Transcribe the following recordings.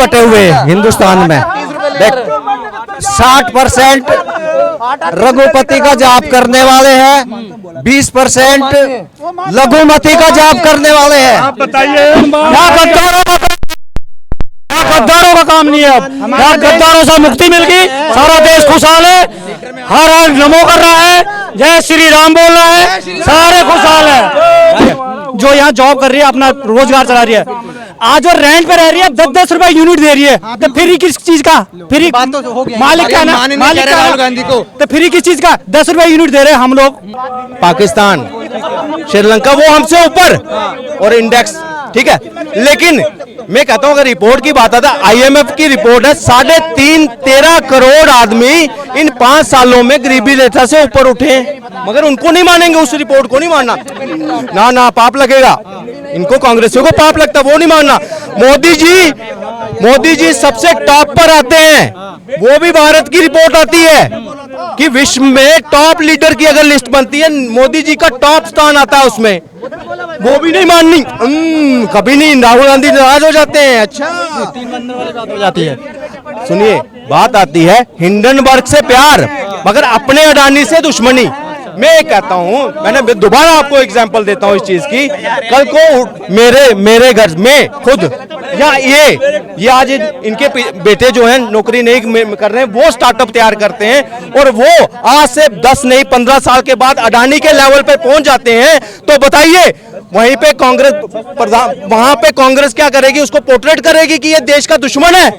बटे हुए हिंदुस्तान में। 60% रघुपति का जाप करने वाले हैं, 20% लघुमती का जाप करने वाले हैं। आप बताइए, गद्दारों का काम नहीं है। अब यहाँ गद्दारों से मुक्ति मिल गई, सारा देश खुशहाल है, हर हर नमो कर रहा है, जय श्री राम बोल रहा है, सारे खुशहाल है। जो यहाँ जॉब कर रही है, अपना रोजगार चला रही है, आज वो रेंट पे रह रही है, 10-10 रुपए यूनिट दे रही है, तो फ्री किस चीज का? फ्री मालिक का ना, मालिक का राहुल गांधी को, तो फ्री किस चीज का? 10 रुपए यूनिट दे रहे हैं हम लोग। पाकिस्तान, श्रीलंका वो हमसे ऊपर और इंडेक्स, ठीक है। लेकिन मैं कहता हूं अगर रिपोर्ट की बात आता, IMF की रिपोर्ट है 13.5 करोड़ आदमी इन 5 सालों में गरीबी रेखा से ऊपर उठे, मगर उनको नहीं मानेंगे, उस रिपोर्ट को नहीं मानना, ना ना पाप लगेगा इनको, कांग्रेसियों को पाप लगता, वो नहीं मानना। मोदी जी सबसे टॉप पर आते हैं, वो भी भारत की रिपोर्ट आती है कि विश्व में टॉप लीडर की अगर लिस्ट बनती है, मोदी जी का टॉप स्थान आता है उसमें, वो भी नहीं माननी। कभी नहीं, राहुल गांधी नाराज हो जाते हैं। अच्छा, 3 बंदर वाली बात हो जाती है। सुनिए, बात आती है हिंडनबर्ग से प्यार, मगर अपने अडानी से दुश्मनी। मैं ये कहता हूं, मैंने दोबारा आपको एग्जांपल देता हूं इस चीज की, कल को मेरे घर में खुद या ये आज इनके बेटे जो हैं नौकरी नहीं कर रहे हैं, वो स्टार्टअप तैयार करते हैं और वो आज से 10 नहीं 15 साल के बाद अडानी के लेवल पे पहुंच जाते हैं, तो बताइए वहीं पे वहां पे कांग्रेस क्या करेगी? उसको पोर्ट्रेट करेगी कि ये देश का दुश्मन है,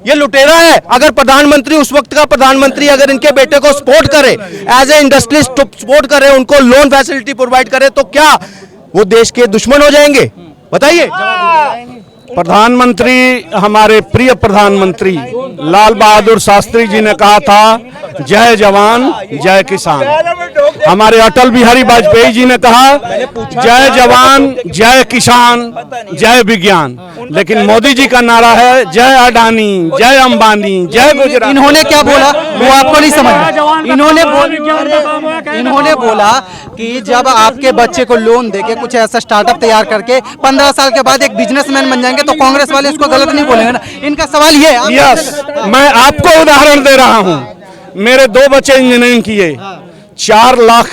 ये लुटेरा है। अगर प्रधानमंत्री, उस वक्त का प्रधानमंत्री अगर इनके बेटे को सपोर्ट करे, एज ए इंडस्ट्रियलिस्ट सपोर्ट करे, उनको लोन फैसिलिटी प्रोवाइड करे, तो क्या वो देश के दुश्मन हो जाएंगे? बताइए। प्रधानमंत्री, हमारे प्रिय प्रधानमंत्री लाल बहादुर शास्त्री जी ने कहा था, जय जवान जय किसान। हमारे अटल बिहारी वाजपेयी जी ने कहा, जय जवान जय किसान जय विज्ञान। लेकिन मोदी जी का नारा है, जय अडानी जय अंबानी जय गुजरात। इन्होंने क्या बोला वो आपको नहीं समझ। इन्होंने बोला कि जब आपके बच्चे को लोन देके कुछ ऐसा स्टार्टअप तैयार करके 15 साल के बाद एक बिजनेसमैन बन जाएंगे, तो कांग्रेस वाले इसको गलत नहीं बोलेंगे ना। इनका सवाल ये है। यस, मैं आपको उदाहरण दे रहा हूं। मेरे 2 बच्चे इंजीनियरिंग किए, 4 लाख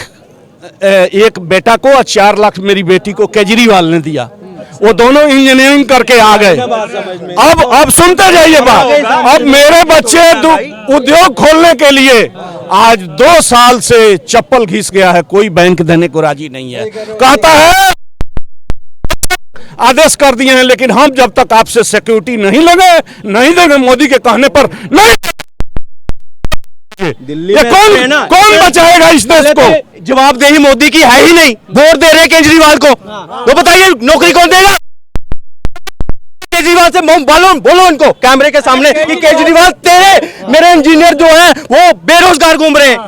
एक बेटा को और 4 लाख मेरी बेटी को केजरीवाल ने दिया, वो दोनों इंजीनियरिंग करके आ गए। अब सुनते जाइए बात। अब मेरे बच्चे उद्योग खोलने के लिए आज 2 साल से चप्पल घिस गया है, कोई बैंक देने को राजी नहीं है। कहता है आदेश कर दिए हैं, लेकिन हम जब तक आपसे सिक्योरिटी नहीं नहीं देंगे मोदी के कहने पर नहीं। दिल्ली ये कौन बचाएगा इस देश को? जवाबदेही मोदी की है ही नहीं, वोट दे रहे हैं केजरीवाल को, तो बताइए नौकरी कौन देगा? केजरीवाल से बोलो उनको कैमरे के सामने कि केजरीवाल तेरे मेरे इंजीनियर जो हैं वो बेरोजगार घूम रहे हैं।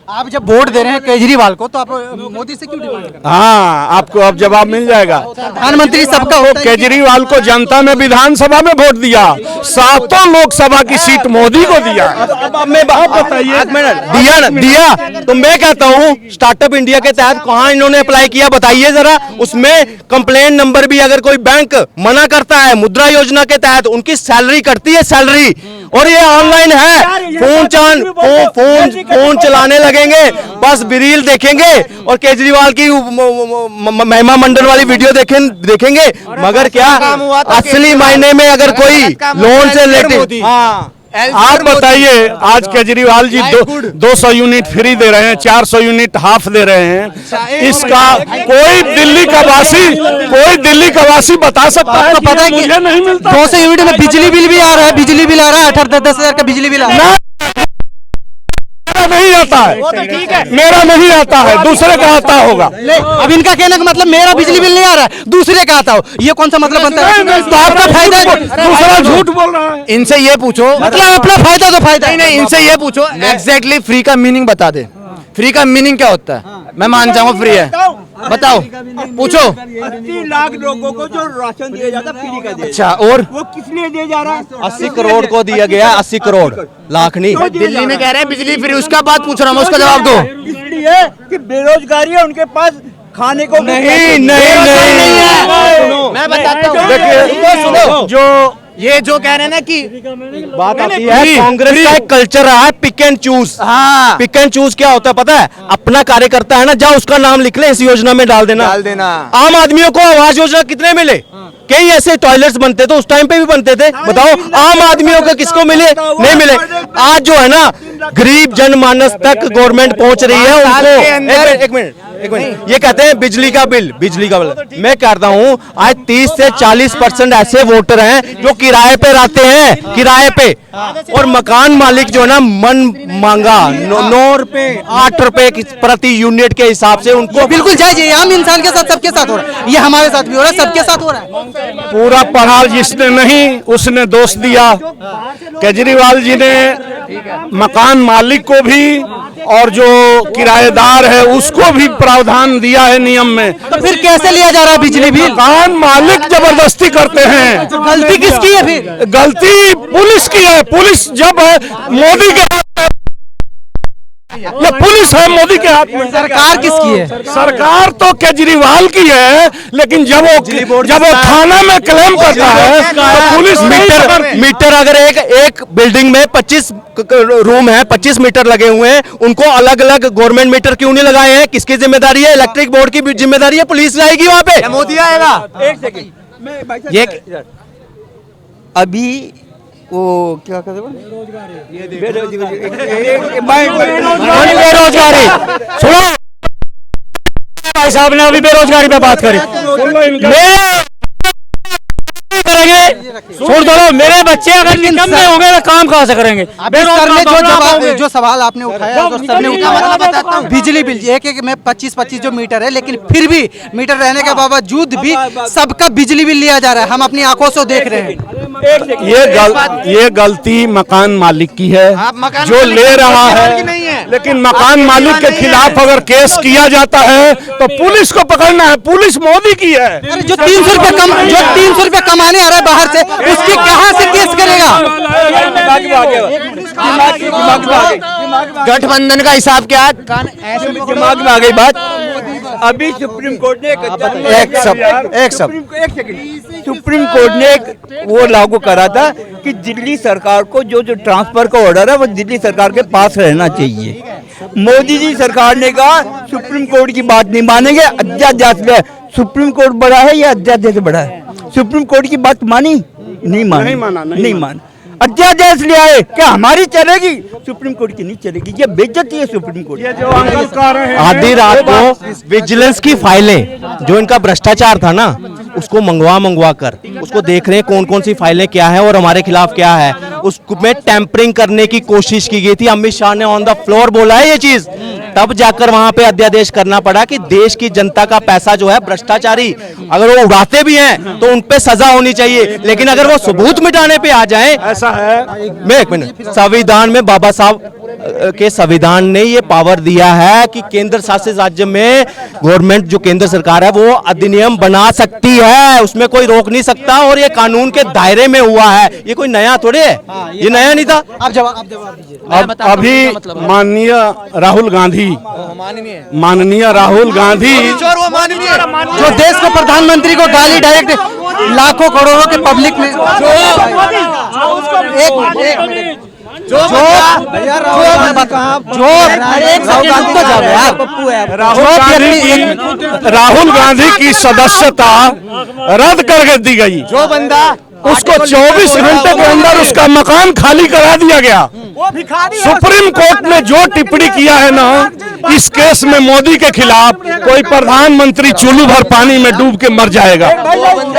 आप जब वोट दे रहे हैं केजरीवाल को, तो आप मोदी से क्यों डिमांड कर रहे हैं? हाँ, आपको अब जवाब मिल जाएगा। प्रधानमंत्री सबका होता है। केजरीवाल को जनता ने विधानसभा में वोट दिया, 7 लोकसभा की सीट मोदी को दिया। अब मैं बताइए, दिया तो मैं कहता हूँ स्टार्टअप इंडिया के तहत कहाँ इन्होंने अप्लाई किया, बताइए जरा। उसमें कंप्लेन नंबर भी अगर कोई बैंक मना करता है, मुद्रा योजना के तहत उनकी सैलरी कटती है, सैलरी, और ये ऑनलाइन है। फोन चलाने लगेंगे, बस रील देखेंगे और केजरीवाल की महिमा मंडल वाली वीडियो देखेंगे, मगर क्या असली मायने में अगर कोई लोन से रिलेटेड। हाँ, आप बताइए, आज केजरीवाल जी 200 यूनिट फ्री दे रहे हैं, 400 यूनिट हाफ दे रहे हैं। इसका कोई दिल्ली का वासी बता सकता है? पता है कि नहीं मिलता। 200 यूनिट में बिजली बिल भी आ रहा है, 8-10 हजार का बिजली बिल आ रहा है। नहीं आता है, मेरा नहीं आता है, दूसरे का आता होगा। अब इनका कहने का मतलब मेरा बिजली बिल नहीं आ रहा है, दूसरे का आता हो, ये कौन सा मतलब बनता है? तो आपका फायदा, दूसरा झूठ बोल रहा है। इनसे ये पूछो, मतलब अपना फायदा तो फायदा नहीं, इनसे ये पूछो एग्जैक्टली फ्री का मीनिंग बता दे। फ्री का मीनिंग क्या होता है? मैं मान जाऊंगा फ्री है, बताओ, पूछो। 80 लाख लोगों को जो राशन दिया जाता फ्री का दिया। अच्छा, और वो किस लिए दिया जा रहा है? 80 करोड़ को दिया गया, 80 करोड़ लाख नहीं। दिल्ली में कह रहे हैं बिजली फ्री, उसका बात पूछ रहा हूँ, उसका जवाब दो। इसलिए कि बेरोजगारी है, उनके पास खाने को नहीं है। मैं बताता हूँ, देखिए, जो ये जो कह रहे हैं ना कि बात आती है, कांग्रेस का एक कल्चर रहा है पिक एंड चूज। हाँ पिक एंड चूज क्या होता है पता है? अपना कार्यकर्ता है ना, जाओ उसका नाम लिख ले, इस योजना में डाल देना। आम आदमियों को आवास योजना कितने मिले? कई ऐसे टॉयलेट्स बनते थे, उस टाइम पे भी बनते थे, बताओ आम आदमियों को किसको मिले? नहीं मिले। आज जो है ना, गरीब जनमानस तक गवर्नमेंट पहुंच रही है उनको। एक मिनट ये कहते हैं बिजली का बिल। मैं कहता हूं आज 30 से 40% ऐसे वोटर हैं जो किराए पे रहते हैं, किराए पे, और मकान मालिक जो है ना, मन मांगा 9 रुपए 8 रुपए प्रति यूनिट के हिसाब से उनको बिल्कुल जायज है। आम इंसान के साथ सबके साथ हो रहा है, ये हमारे साथ भी हो रहा है, सबके साथ हो रहा है। पूरा पढ़ा जिसने नहीं उसने दोष दिया। केजरीवाल जी ने मकान मालिक को भी और जो किराएदार है उसको भी प्रावधान दिया है नियम में। तो फिर कैसे लिया जा रहा है बिजली बिल? मकान मालिक जबरदस्ती करते हैं। गलती किसकी है फिर? गलती पुलिस की है। पुलिस जब है मोदी के हाथ में, ये पुलिस है मोदी के हाथ में। सरकार किसकी है? सरकार तो केजरीवाल की है, लेकिन जब वो थाना में क्लेम करता है तो पुलिस मीटर अगर एक बिल्डिंग में 25 रूम है, 25 मीटर लगे हुए हैं, उनको अलग अलग गवर्नमेंट मीटर क्यों नहीं लगाए हैं? किसकी जिम्मेदारी है? इलेक्ट्रिक बोर्ड की जिम्मेदारी है। पुलिस आएगी वहां पे, मोदी आएगा। एक सेकंड, ये अभी वो क्या कहते हैं बेरोजगारी सुनो, भाई साहब ने अभी बेरोजगारी पे बात करी। छोड़ दो, मेरे बच्चे अगर इनकम में होंगे तो काम कहाँ से करेंगे? जो सवाल आपने उठाया, जो सबने उठाया, बताता हूँ। बिजली बिल एक में 25-25 जो मीटर है, लेकिन फिर भी मीटर रहने के बावजूद भी सबका बिजली बिल लिया जा रहा है। हम अपनी आंखों से देख रहे हैं। ये गलती मकान मालिक की है जो ले रहा है, लेकिन मकान मालिक के खिलाफ अगर केस किया जाता है तो पुलिस को पकड़ना है। पुलिस मोदी की है। जो 300 रुपए कमाने आ रहा है बाहर से, उसकी कहाँ से केस करेगा? गठबंधन का हिसाब क्या? दिमाग में आ गई बात। अभी सुप्रीम कोर्ट ने सुप्रीम कोर्ट ने वो लागू करा था कि दिल्ली सरकार को जो ट्रांसफर का ऑर्डर है वो दिल्ली सरकार के पास रहना चाहिए। मोदी जी सरकार ने कहा सुप्रीम कोर्ट की बात नहीं मानेंगे, अध्यादेश। सुप्रीम कोर्ट बड़ा है या अध्यादेश बड़ा है? सुप्रीम कोर्ट की बात मानी? नहीं माना। अध्यादेश ले आए, क्या हमारी चलेगी? सुप्रीम कोर्ट की नहीं चलेगी। ये बेइज्जती है सुप्रीम कोर्ट। ये जो अंकल कह रहे हैं, आधी रात को विजिलेंस की फाइलें, जो इनका भ्रष्टाचार था ना, उसको मंगवा कर उसको देख रहे हैं कौन कौन सी फाइलें क्या है और हमारे खिलाफ क्या है। उसमें टेम्परिंग करने की कोशिश की गई थी। अमित शाह ने ऑन द फ्लोर बोला है ये चीज, तब जाकर वहां पे अध्यादेश करना पड़ा कि देश की जनता का पैसा जो है भ्रष्टाचारी अगर वो उड़ाते भी हैं तो उन पे सजा होनी चाहिए, लेकिन अगर वो सबूत मिटाने पे आ जाए। ऐसा है। मैं एक मिनट, संविधान में बाबा साहब के संविधान ने ये पावर दिया है कि केंद्र शासित राज्य में गवर्नमेंट जो केंद्र सरकार है वो अधिनियम बना सकती है, उसमें कोई रोक नहीं सकता, और ये कानून के दायरे में हुआ है। ये कोई नया थोड़े है, ये नया नहीं था। आप जवाब दीजिए। अभी माननीय राहुल गांधी जो देश के प्रधानमंत्री को गाली डायरेक्ट लाखों करोड़ों के पब्लिक में राहुल गांधी की सदस्यता रद्द करके दी गई। जो बंदा उसको 24 घंटे के अंदर उसका मकान खाली करा दिया गया। सुप्रीम कोर्ट ने जो टिप्पणी किया है ना इस केस में मोदी के खिलाफ, कोई प्रधानमंत्री चुल्लू भर पानी में डूब के मर जाएगा,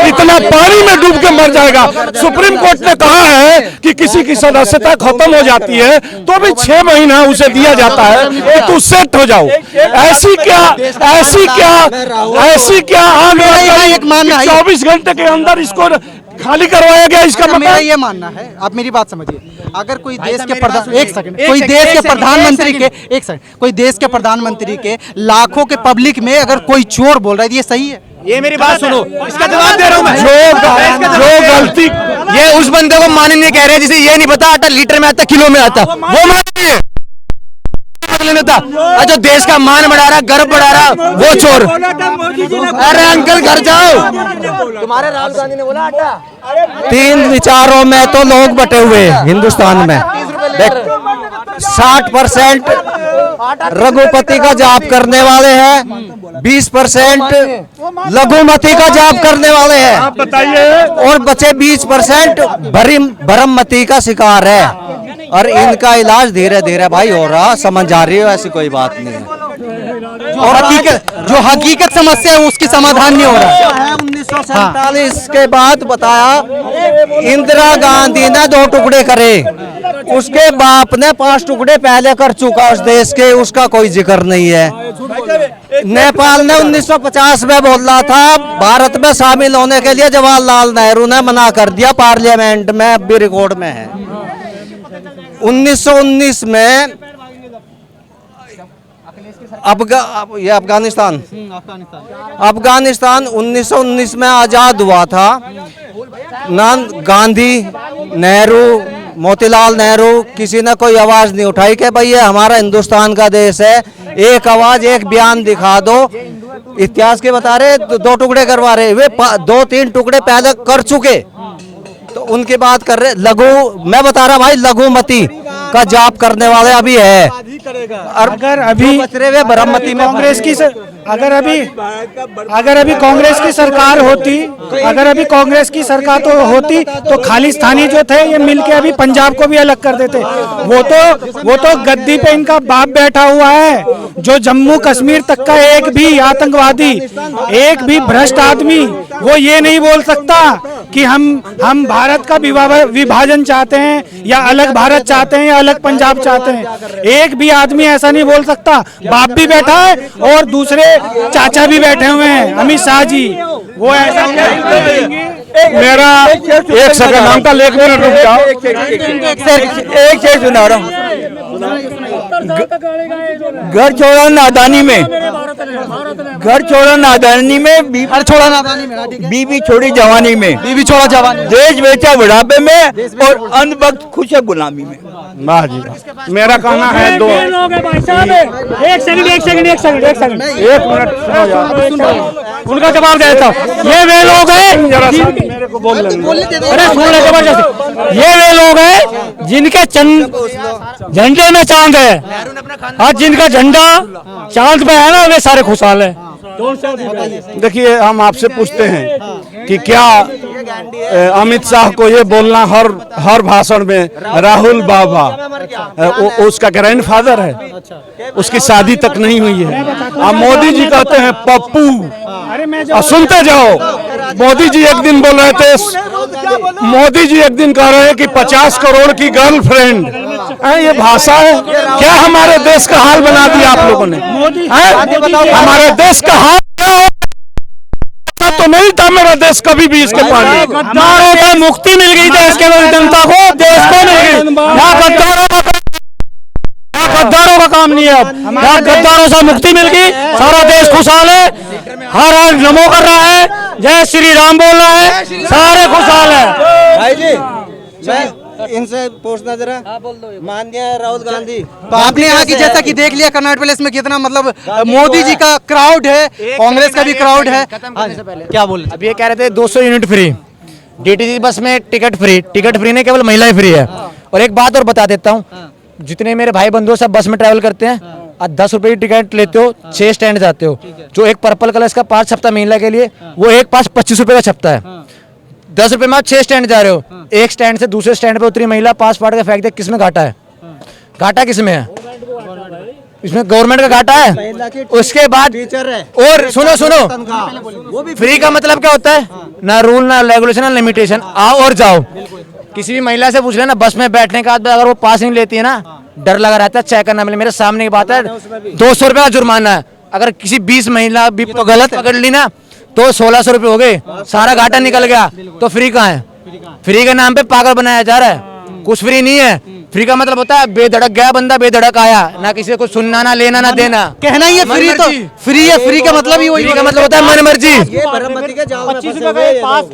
इतना पानी में डूब के मर जाएगा। सुप्रीम कोर्ट ने कहा है कि किसी की सदस्यता खत्म हो जाती है तो भी 6 महीना उसे दिया जाता है कि तू सेट हो जाओ। ऐसी क्या आग एक मानना है 24 घंटे के अंदर इसको खाली करवाया गया इसका मेरा मतलब। ये मानना है, आप मेरी बात समझिए, अगर कोई देश के कोई देश के प्रधानमंत्री के लाखों के पब्लिक में अगर कोई चोर बोल रहा है, ये सही है? ये मेरी बात सुनो, इसका जवाब दे रहा हूँ मैं। जो गलती ये उस बंदे को मानने कह रहे हैं जिसे ये नहीं पता आटा लीटर में आता किलो में आता, वो मानिए। नहीं होता। और जो देश का मान बढ़ा रहा, गर्व बढ़ा रहा, वो चोर। अरे अंकल घर जाओ। तुम्हारे राहुल गांधी ने बोला आटा। 3 विचारों में तो लोग बटे हुए हैं हिंदुस्तान में। 60% रघुपति का जाप करने वाले हैं, 20% लघुमती का जाप करने वाले हैं, आप बताइए। और बचे 20% भरममती का शिकार है। और इनका इलाज धीरे धीरे भाई हो रहा, समझ जा रही हो, ऐसी कोई बात नहीं है। और जो हकीकत समस्या है उसकी समाधान नहीं हो रहा है। 1947 के बाद बताया, इंदिरा गांधी ने 2 टुकड़े करे, उसके बाप ने 5 टुकड़े पहले कर चुका उस देश के, उसका कोई जिक्र नहीं है। नेपाल ने 1950 में बोला था भारत में शामिल होने के लिए, जवाहरलाल नेहरू ने मना कर दिया पार्लियामेंट में, अब भी रिकॉर्ड में है। 1919 में ये अफगानिस्तान 1919 में आजाद हुआ था। ना गांधी, नेहरू, मोतीलाल नेहरू, किसी ने कोई आवाज नहीं उठाई कि भाई ये हमारा हिंदुस्तान का देश है, एक आवाज एक बयान दिखा दो। इतिहास के बता रहे 2 टुकड़े करवा रहे, वे 2-3 टुकड़े पहले कर चुके, तो उनकी बात कर रहे। मैं बता रहा भाई, लघुमती का जाप करने वाले अभी है। अगर अभी ब्रह्मति में कांग्रेस की अगर अभी कांग्रेस की सरकार होती, अगर अभी कांग्रेस की सरकार तो होती तो खालिस्तानी जो थे ये मिलके अभी पंजाब को भी अलग कर देते। वो तो गद्दी पे इनका बाप बैठा हुआ है। जो जम्मू कश्मीर तक का एक भी आतंकवादी, एक भी भ्रष्ट आदमी वो ये नहीं बोल सकता कि हम भारत का विभाजन चाहते हैं, या अलग भारत चाहते हैं, या अलग पंजाब चाहते हैं। एक भी आदमी ऐसा नहीं बोल सकता। बाप भी बैठा है और दूसरे चाचा भी बैठे हुए हैं, अमित शाह जी, वो ऐसा मेरा एक सेकंड अंकल, 1 मिनट रुक जाओ। एक चीज सुना रहा हूँ। घर छोड़ा नादानी में, घर छोड़ा नादानी में, बीवी छोड़ी जवानी में, बीवी छोड़ा जवानी, देश बेचा बुढ़ापे में, और अंध वक्त खुश है गुलामी में। वाह जी, मेरा कहना है 2 एक सेकंड 1 मिनट सुनो यार, उनका जवाब देता हूँ। ये वे लोग हैं, मेरे को बोल लेने। अरे सुनने के बाद ये वे लोग हैं जिनके झंडे में चांद है, और जिनका झंडा चांद पे है ना, वे सारे खुशहाल है। देखिए, हम आपसे पूछते हैं कि क्या अमित शाह को ये बोलना हर भाषण में राहुल बाबा उसका ग्रैंडफादर है, उसकी शादी तक नहीं हुई है। अब मोदी जी कहते हैं पप्पू, और सुनते जाओ। मोदी जी एक दिन बोल रहे थे, मोदी जी एक दिन कह रहे हैं कि 50 करोड़ की गर्लफ्रेंड, ये भाषा है क्या? हमारे देश का हाल बना दिया आप लोगों ने। हमारे देश का हाल तो नहीं था मेरा देश कभी भी इसके पानी। गद्दारों को मुक्ति मिल गई देश के जनता को, देश को नहीं। यहाँ गद्दारों का काम नहीं है। अब यहाँ गद्दारों से मुक्ति मिल गई, सारा देश खुशहाल है, हर नमो कर रहा है, जय श्री राम बोल रहा है, सारे खुशहाल है। भाई जी, मैं इनसे पूछना जरा, माननीय राहुल गांधी, तो आपने यहाँ की जैसा कि देख लिया कर्नाटक प्लेस में कितना मतलब मोदी जी का क्राउड है, कांग्रेस का भी क्राउड है। क्या बोल रहे? अब ये कह रहे थे 200 यूनिट फ्री, डीटीसी बस में टिकट फ्री नहीं, केवल महिलाएं फ्री है। और एक बात और बता देता हूँ, जितने मेरे भाई बंधु सब बस में ट्रैवल करते हैं, 10 रुपए की टिकट लेते हो, 6 स्टैंड जाते हो। जो एक पर्पल कलर का पास छपता महिला के लिए, वो एक पास 25 रुपए का छपता है। 10 रुपए में आप 6 स्टैंड जा रहे हो, एक स्टैंड से दूसरे स्टैंड पे उतरी महिला, पास फाड़ के फेंक दे, किसमें घाटा है? घाटा किसमें है? इसमें गवर्नमेंट का घाटा है। उसके बाद और सुनो, फ्री का मतलब क्या होता है? ना रूल, ना रेगुलेशन, ना लिमिटेशन, आओ और जाओ। किसी भी महिला से पूछ लेना, बस में बैठने के बाद अगर वो पास नहीं लेती है ना, डर लगा रहता है चेक करना मिले। मेरे सामने की बात है, 200 रुपए का जुर्माना है। अगर किसी 20 महिला भी तो गलत पकड़ ली ना, तो 1600 रुपए हो गए, सारा घाटा निकल गया। तो फ्री कहाँ है? फ्री के नाम पे पागल बनाया जा रहा है, कुछ फ्री नहीं है। फ्री का मतलब होता है बेधड़क गया बंदा, बेधड़क आया, ना किसी को कुछ सुनना, ना लेना, ना देना। कहना ही है फ्री, तो फ्री है। फ्री का मतलब ही वही, फ्री का मतलब होता है मन मर्जी। 25 रुपए पास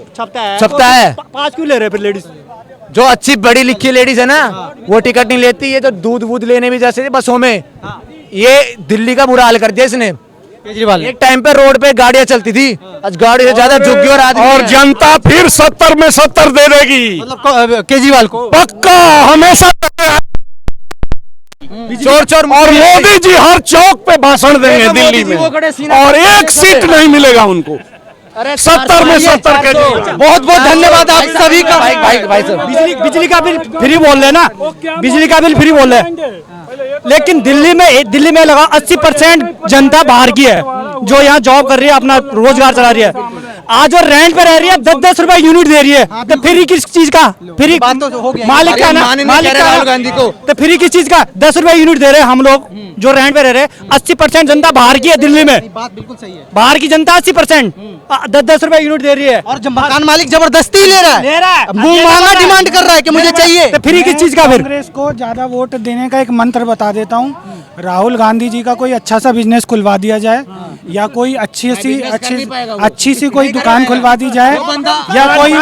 छपता है। 5 क्यों ले रहे फिर लेडीज? जो अच्छी बड़ी लिखी लेडीज है ना, वो टिकट नहीं लेती। ये तो दूध वूध लेने भी जैसे बसों में ये दिल्ली का बुरा हाल कर दिया इसने। केजरीवाल एक टाइम पे रोड पे गाड़ियां चलती थी, आज गाड़ी से ज्यादा झुग्गी और आदमी और है। जनता फिर 70 में 70 दे देगी, मतलब केजरीवाल को पक्का हमेशा। चोर चोर और मोदी जी हर चौक पे भाषण देंगे दिल्ली में, और एक सीट नहीं मिलेगा उनको। 70 में 70 के बहुत बहुत धन्यवाद आप सभी का। भाई साहब बिजली का बिल फ्री बोल रहे ना, बिजली का बिल फ्री बोल रहे, लेकिन दिल्ली में लगा 80% जनता बाहर की है जो यहाँ जॉब कर रही है, अपना रोजगार चला रही है। आज वो रेंट पे रह रही है, 10-10 रुपए यूनिट दे रही है, तो फ्री किस चीज का? फ्री बात तो हो गया। मालिक का ना, मालिक का राहुल गांधी को। तो फ्री किस चीज का? 10 रुपए यूनिट दे रहे हैं हम लोग जो रेंट पे रह रहे हैं। 80% जनता बाहर की है दिल्ली में, बात बिल्कुल सही है। बाहर की जनता 80% 10-10 रुपए यूनिट दे रही है। और जब मकान मालिक जबरदस्ती ले रहा है, मुंह मांगा डिमांड कर रहा है कि मुझे चाहिए, तो फ्री किस चीज का? फिर कांग्रेस को ज्यादा वोट देने का एक मंत्र बता देता हूँ। राहुल गांधी जी का कोई अच्छा सा बिजनेस खुलवा दिया जाए, या कोई अच्छी सी कोई दुकान खुलवा दी जाए, या कोई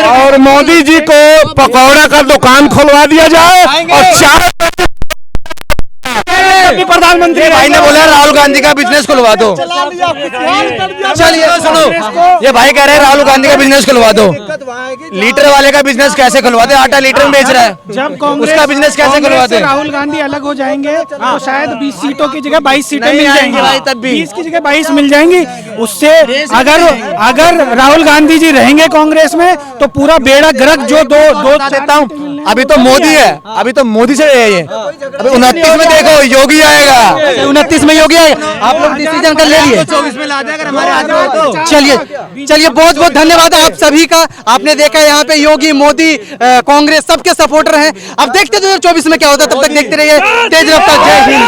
और मोदी जी को पकौड़ा का दुकान खुलवा दिया जाए, और 4 प्रधानमंत्री भाई ने बोला राहुल गांधी का बिजनेस खुलवा दो। चलिए सुनो, ये भाई कह रहे हैं राहुल गांधी का बिजनेस खुलवा दो। लीटर वाले का बिजनेस कैसे खुलवा दे? आटा लीटर में बेच रहा है, जब कांग्रेस उसका बिजनेस कैसे कांग्रेस खुलवा से दे? राहुल गांधी अलग हो जाएंगे तो शायद 20 सीटों की जगह 22 सीटें नहीं मिल आएंगे जाएंगी भाई, तब भी 20 की जगह 22 मिल जाएंगी। उससे अगर राहुल गांधी जी रहेंगे कांग्रेस में तो पूरा बेड़ा गर्क जो दो देता हूँ। अभी तो मोदी है, अभी तो मोदी से है ये। अभी 29 में देखो योगी आएगा, 29 में योगी आएगा। आप लोग डिसीजन कर ले लिए। 24 में ला दे अगर हमारे हाथ में हो तो। चलिए बहुत बहुत धन्यवाद आप सभी का। आपने देखा यहाँ पे योगी, मोदी, कांग्रेस सबके सपोर्टर हैं। अब देखते 2024 में क्या होता है, तब तक देखते रहिए तेज रफ्तार। जय हिंद।